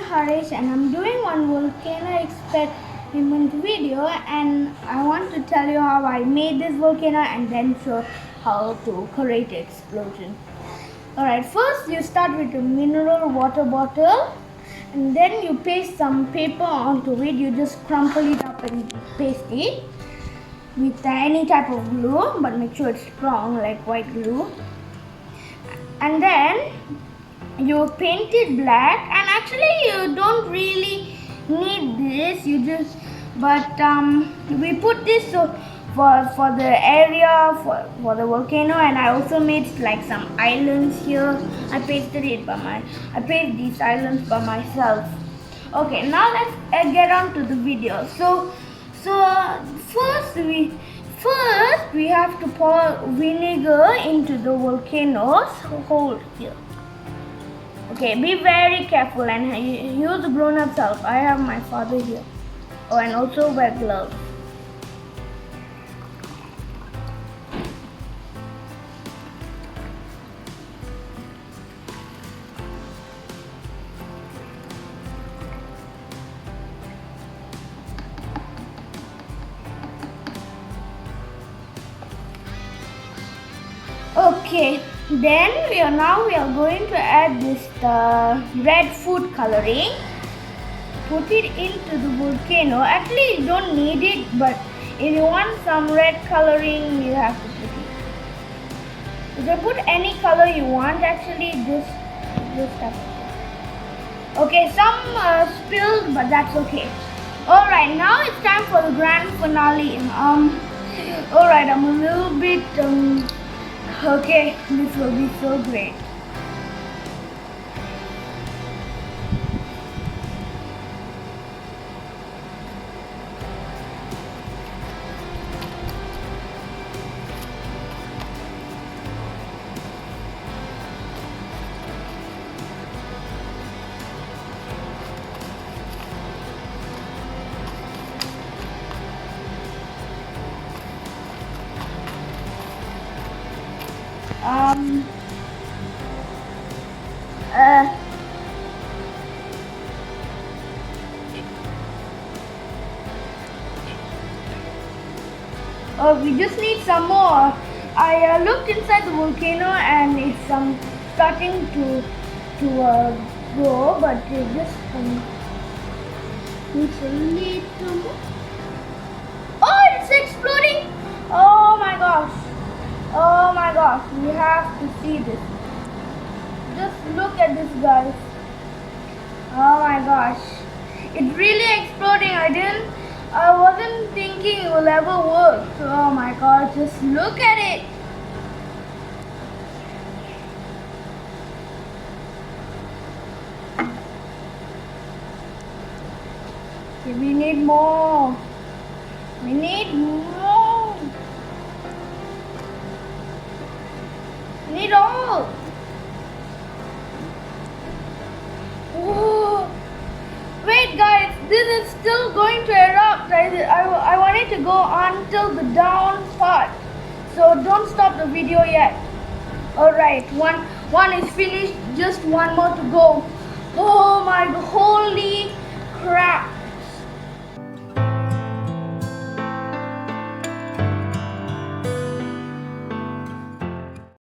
Harrish and I'm doing one volcano experiment video, and I want to tell you how I made this volcano and then show how to create explosion. Alright, first you start with a mineral water bottle and then you paste some paper onto it. You just crumple it up and paste it with any type of glue, but make sure it's strong like white glue. And then you paint it black, and actually you don't really need this, you just we put this for the area for the volcano. And I also made like some islands here. I pasted these islands by myself. Okay, now let's get on to the video. So first we have to pour vinegar into the volcano's hole here. Okay, be very careful and use grown-up help. I have my father here. Oh, and also wear gloves. Okay, then we are going to add this red food coloring. Put it into the volcano. Actually, you don't need it, but if you want some red coloring, you have to put it. You can put any color you want. Actually, just have to. Okay, some spilled, but that's okay. All right, now it's time for the grand finale. All right, I'm a little bit okay, this will be so great. We just need some more. I looked inside the volcano and it's starting to go, but it just needs a little more. Oh, it's exploding! Oh my gosh! Oh my gosh! We have to see this. Just look at this, guys. Oh my gosh! It's really exploding. I wasn't thinking it will ever work. Oh my god, just look at it. Okay, we need more. We need more. We need all. Whoa. Wait guys, this is still going to erupt. I want it to go until the down part. So don't stop the video yet. Alright, one is finished, just one more to go. Oh my, the whole